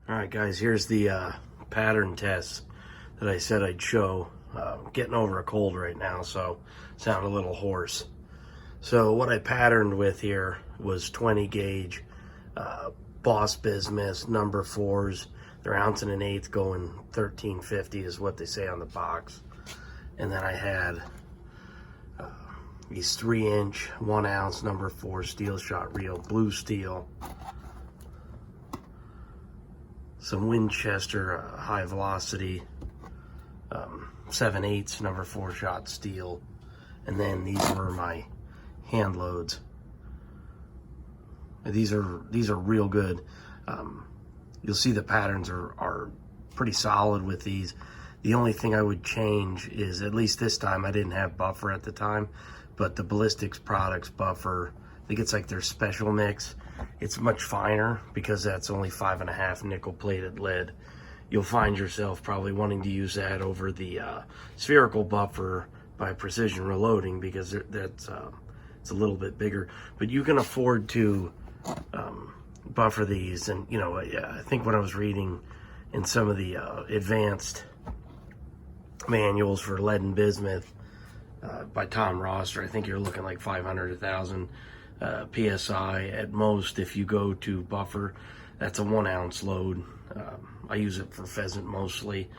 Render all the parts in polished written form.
All right, guys, here's the pattern test that I said I'd show. Getting over a cold right now, so sound a little hoarse. So what I patterned with here was 20 gauge Boss Bismuth number 4s. They're ounce and an eighth, going 1350 is what they say on the box. And then I had these 3-inch 1 ounce number 4 steel shot reel, blue steel. Some Winchester high velocity 7/8 number 4 shot steel, and then these were my hand loads. These are real good. You'll see the patterns are pretty solid with these. The only thing I would change is, at least this time, I didn't have buffer at the time, but the Ballistics Products buffer, I think it's like their special mix. It's much finer because that's only 5.5 nickel plated lead. You'll find yourself probably wanting to use that over the spherical buffer by Precision Reloading, because that's it's a little bit bigger. But you can afford to buffer these. And you know, I think when I was reading in some of the advanced manuals for lead and bismuth by Tom Roster, I think you're looking like 500 to 1,000 PSI at most if you go to buffer. That's a 1 ounce load. I use it for pheasant mostly.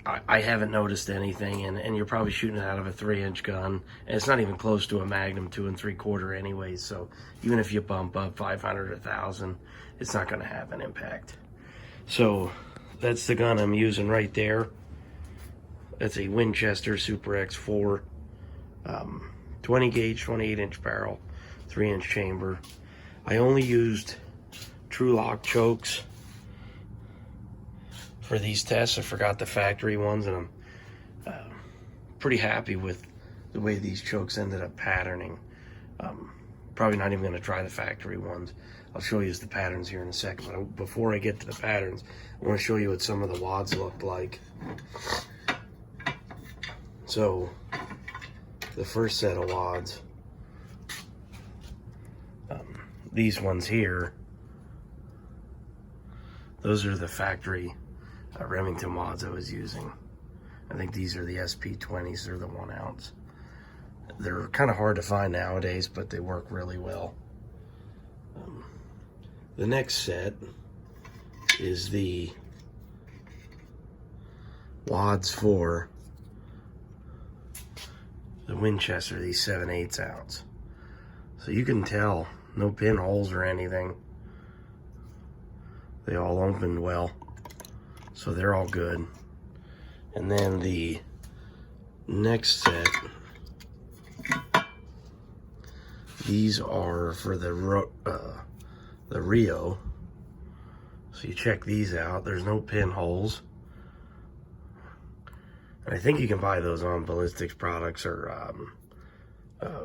I haven't noticed anything, and you're probably shooting it out of a 3-inch gun, and it's not even close to a Magnum 2 3/4 anyways, so even if you bump up 500 or 1,000, it's not going to have an impact. So that's the gun I'm using right there. That's a Winchester Super X4, 20 gauge, 28-inch barrel, 3-inch chamber. I only used True Lock chokes for these tests. I forgot the factory ones, and I'm pretty happy with the way these chokes ended up patterning. Probably not even going to try the factory ones. I'll show you the patterns here in a second, but before I get to the patterns, I want to show you what some of the wads looked like. So the first set of wads, these ones here, those are the factory Remington wads I was using. I think these are the SP20s. They're the 1 ounce. They're kind of hard to find nowadays, but they work really well. The next set is the wads for the Winchester, these 7/8 ounce. So you can tell, no pinholes or anything. They all opened well, so they're all good. And then the next set, these are for the Rio. So you check these out. There's no pinholes. And I think you can buy those on Ballistics Products or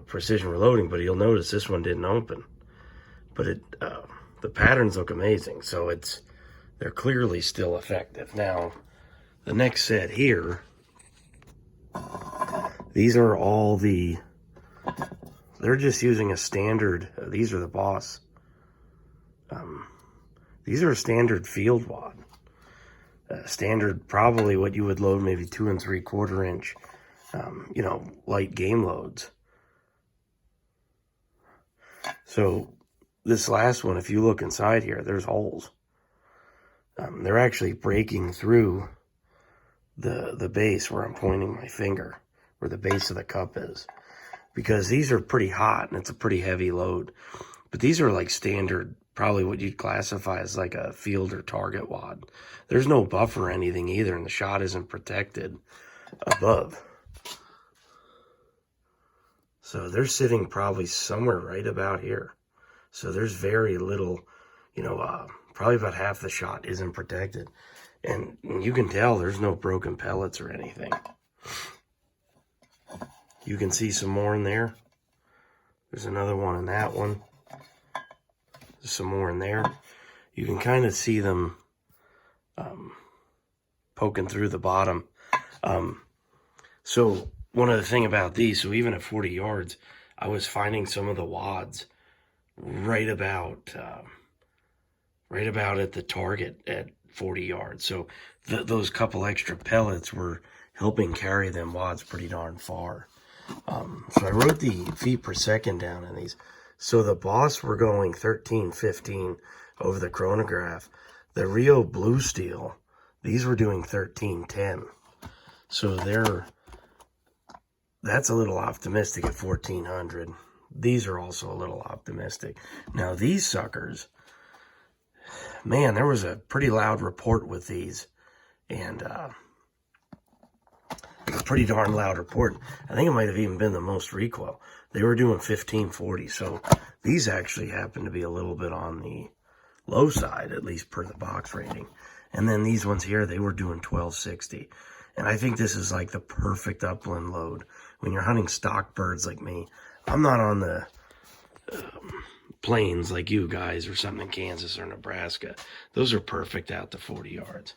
Precision Reloading, but you'll notice this one didn't open. But the patterns look amazing, so they're clearly still effective. Now, the next set here, these are all they're just using a standard, these are the Boss. These are a standard field wad. Standard, probably what you would load, maybe 2 3/4 inch, you know, light game loads. So this last one, if you look inside here, there's holes. They're actually breaking through the base where I'm pointing my finger, where the base of the cup is, because these are pretty hot and it's a pretty heavy load. But these are like standard, probably what you'd classify as like a field or target wad. There's no buffer or anything either, and the shot isn't protected above. So they're sitting probably somewhere right about here. So there's very little, you know, probably about half the shot isn't protected. And you can tell there's no broken pellets or anything. You can see some more in there. There's another one in that one. There's some more in there. You can kind of see them poking through the bottom. So one other thing about these, so even at 40 yards, I was finding some of the wads right about right about at the target at 40 yards. So those couple extra pellets were helping carry them wads pretty darn far. So I wrote the feet per second down in these. So the Boss were going 13-15 over the chronograph. The Rio Blue Steel, these were doing 13-10. So that's a little optimistic at 1400. These are also a little optimistic. Now these suckers, man, there was a pretty loud report with these, and a pretty darn loud report. I think it might have even been the most recoil. They were doing 1540, so these actually happen to be a little bit on the low side, at least per the box rating. And then these ones here, they were doing 1260. And I think this is like the perfect upland load. When you're hunting stock birds like me, I'm not on the plains like you guys or something in Kansas or Nebraska. Those are perfect out to 40 yards.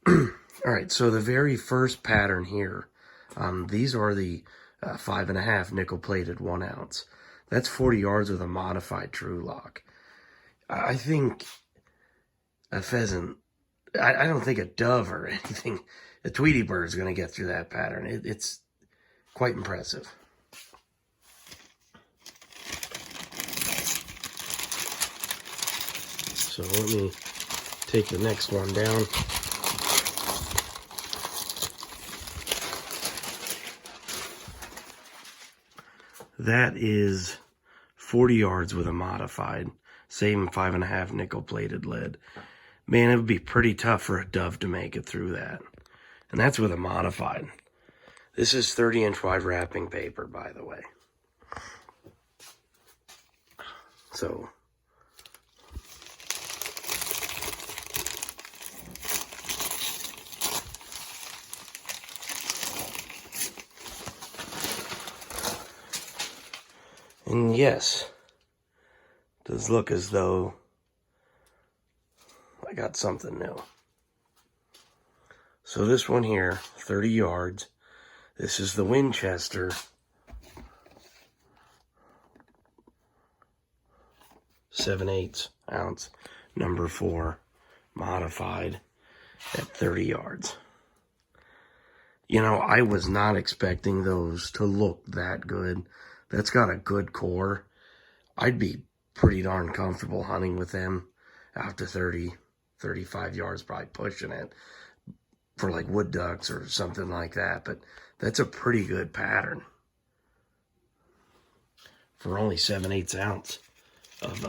All right, so the very first pattern here, these are the 5.5 nickel-plated 1 ounce. That's 40 yards with a modified true lock. I think a pheasant, I don't think a dove or anything, a Tweety bird is going to get through that pattern. It's quite impressive. So let me take the next one down. That is 40 yards with a modified, same 5.5 nickel-plated lead. Man, it would be pretty tough for a dove to make it through that. And that's with a modified. This is 30-inch wide wrapping paper, by the way. So, and yes, it does look as though I got something new. So this one here, 30 yards. This is the Winchester. .7/8 ounce, number 4, modified at 30 yards. You know, I was not expecting those to look that good. That's got a good core. I'd be pretty darn comfortable hunting with them out to 30, 35 yards, probably pushing it for like wood ducks or something like that. But that's a pretty good pattern for only 7/8 ounce of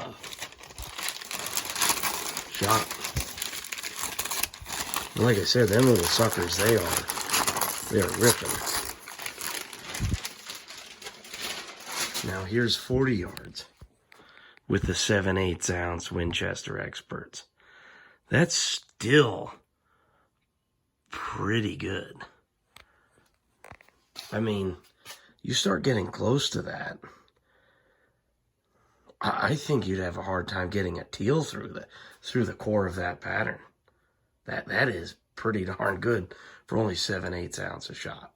shot. And like I said, them little suckers, they're ripping. Now here's 40 yards with the 7/8 ounce Winchester Xperts. That's still pretty good. I mean, you start getting close to that, I think you'd have a hard time getting a teal through the core of that pattern. That is pretty darn good for only 7/8 ounce a shot.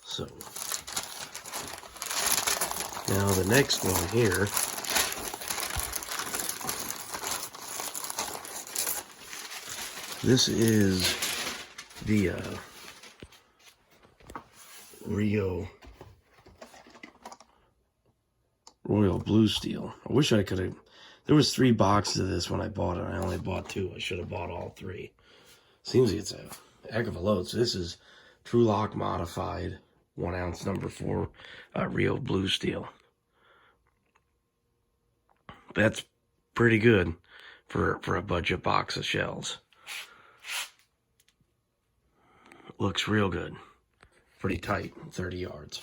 So now the next one here, this is the Royal Blue Steel. I wish I could have. There was 3 boxes of this when I bought it. I only bought 2. I should have bought all 3. Seems like it's a heck of a load. So this is True Lock modified 1 ounce number 4 Rio Blue Steel. That's pretty good for a budget box of shells. Looks real good. Pretty tight, 30 yards.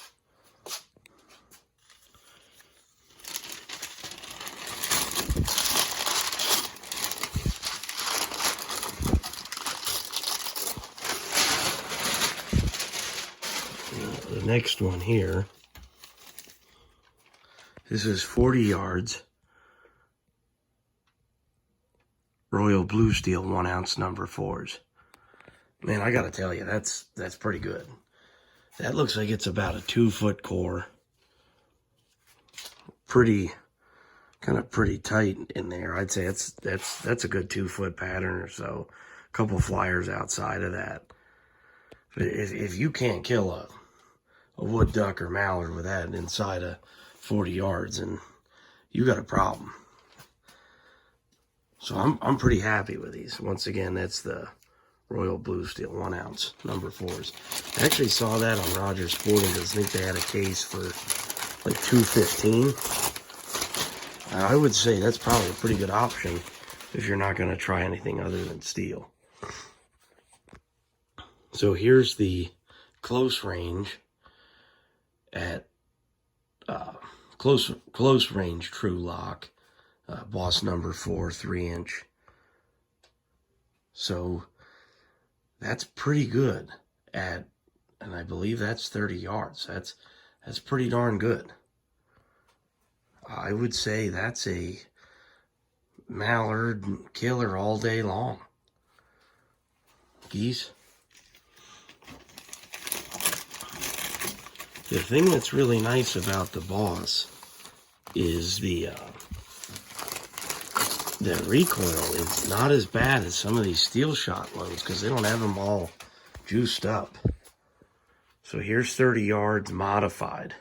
The next one here, this is 40 yards Royal Blue Steel 1 ounce number 4s. Man, I gotta tell you, that's pretty good. That looks like it's about a 2-foot core. Pretty kind of pretty tight in there. I'd say that's a good 2-foot pattern or so. A couple flyers outside of that. But if you can't kill a wood duck or mallard with that inside of 40 yards, and you got a problem. So I'm pretty happy with these. Once again, that's the Royal Blue Steel 1 ounce number 4s. I actually saw that on Rogers Sporting Goods. I think they had a case for like $2.15. I would say that's probably a pretty good option if you're not going to try anything other than steel. So here's the close range at close range true lock, Boss number 4 3-inch. So that's pretty good at, and I believe that's 30 yards. That's pretty darn good. I would say that's a mallard killer all day long. Geese. The thing that's really nice about the Boss is the recoil is not as bad as some of these steel shot loads because they don't have them all juiced up. So here's 30 yards modified.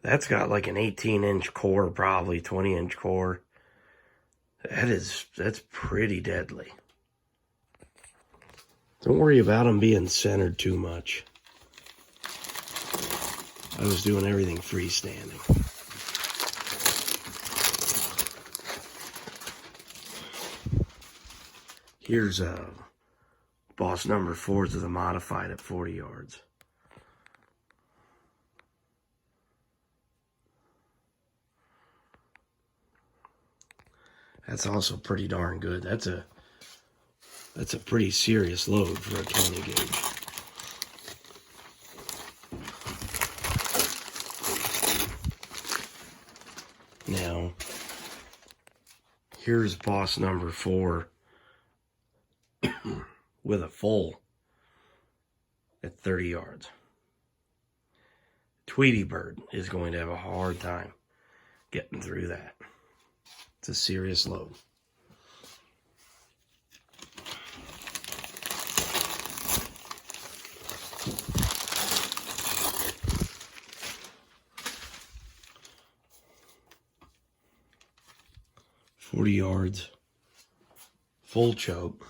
That's got like an 18-inch core, probably 20-inch core. That's pretty deadly. Don't worry about them being centered too much. I was doing everything freestanding. Here's Boss number 4s of the modified at 40 yards. That's also pretty darn good. That's a pretty serious load for a 20 gauge. Now, here's Boss number 4 with a full at 30 yards. Tweety Bird is going to have a hard time getting through that. It's a serious load. "40 yards, full choke."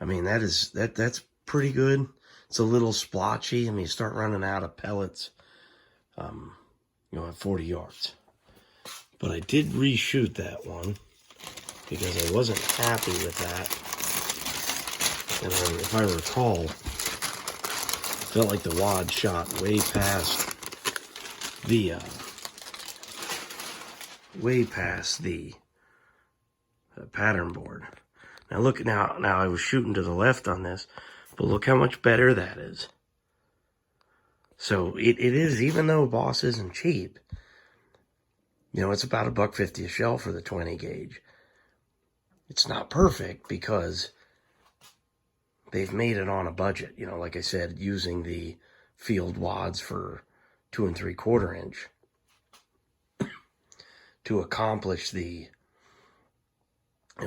I mean, that's pretty good. It's a little splotchy. I mean, you start running out of pellets, at 40 yards. But I did reshoot that one because I wasn't happy with that. And if I recall, felt like the wad shot way past the pattern board. Now look, now I was shooting to the left on this, but look how much better that is. So it is, even though Boss isn't cheap, it's about $1.50 a shell for the 20 gauge. It's not perfect because they've made it on a budget. Like I said, using the field wads for 2 3/4 inch to accomplish the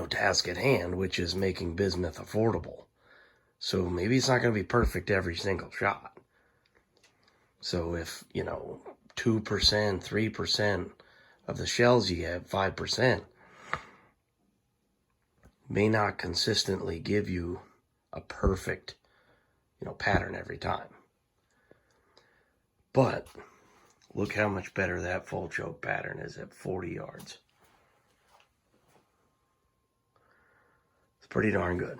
task at hand, which is making bismuth affordable. So maybe it's not going to be perfect every single shot. So if 2%, 3% of the shells you get, 5%, may not consistently give you a perfect pattern every time. But look how much better that full choke pattern is at 40 yards. It's pretty darn good.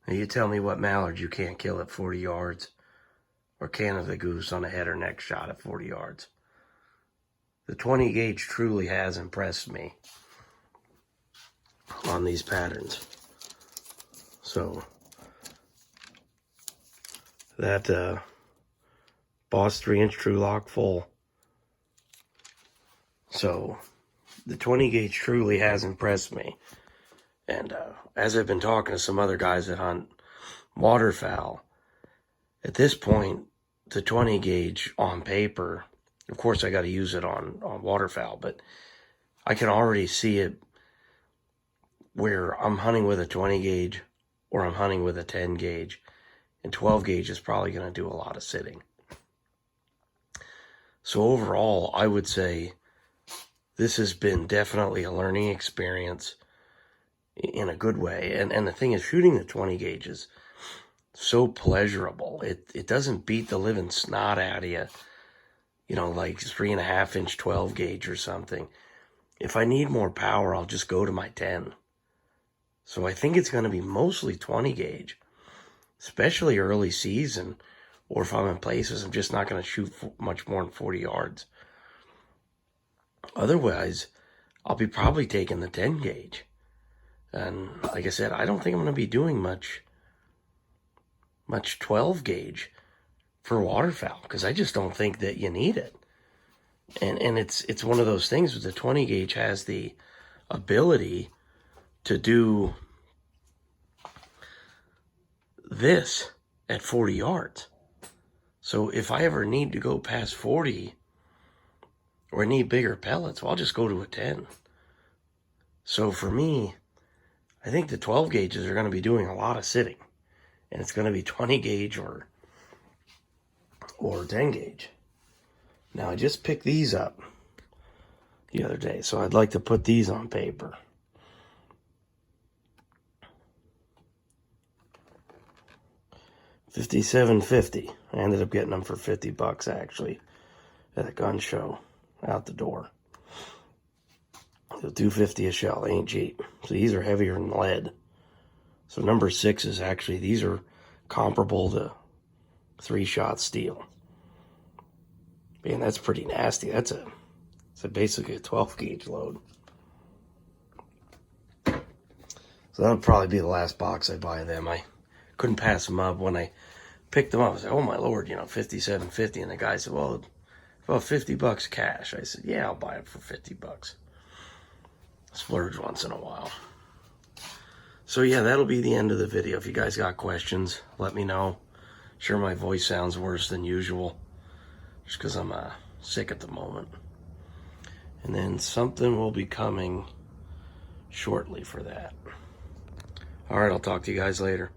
Now you tell me what mallard you can't kill at 40 yards, or Canada goose on a head or neck shot at 40 yards. The 20 gauge truly has impressed me on these patterns. So that Boss 3-inch true lock full. So the 20 gauge truly has impressed me. And as I've been talking to some other guys that hunt waterfowl, at this point, the 20 gauge on paper, of course I got to use it on waterfowl, but I can already see it where I'm hunting with a 20 gauge or I'm hunting with a 10 gauge, and 12 gauge is probably going to do a lot of sitting. So overall, I would say this has been definitely a learning experience in a good way. And the thing is, shooting the 20 gauge is so pleasurable. It doesn't beat the living snot out of you, you know, like 3.5 inch 12 gauge or something. If I need more power, I'll just go to my 10. So I think it's going to be mostly 20 gauge, especially early season, or if I'm in places I'm just not going to shoot much more than 40 yards. Otherwise, I'll be probably taking the 10 gauge. And like I said, I don't think I'm going to be doing much 12 gauge for waterfowl, because I just don't think that you need it. And it's one of those things where the 20 gauge has the ability to do this at 40 yards. So if I ever need to go past 40 or I need bigger pellets, well, I'll just go to a 10. So for me, I think the 12 gauges are going to be doing a lot of sitting, and it's going to be 20 gauge or 10 gauge. Now, I just picked these up the other day, so I'd like to put these on paper. $57.50. I ended up getting them for $50 actually at a gun show out the door. So $2.50 a shell, ain't cheap. So these are heavier than lead. So number 6 is actually, these are comparable to 3-shot steel. Man, that's pretty nasty. That's basically a 12 gauge load. So that'll probably be the last box I buy of them. I couldn't pass them up. When I picked them up, I said, oh my Lord, you know, $57.50. And the guy said, well, about $50 cash. I said, yeah, I'll buy it for $50. Splurge once in a while. So yeah, that'll be the end of the video. If you guys got questions, let me know. Sure, my voice sounds worse than usual, just because I'm sick at the moment. And then something will be coming shortly for that. All right, I'll talk to you guys later.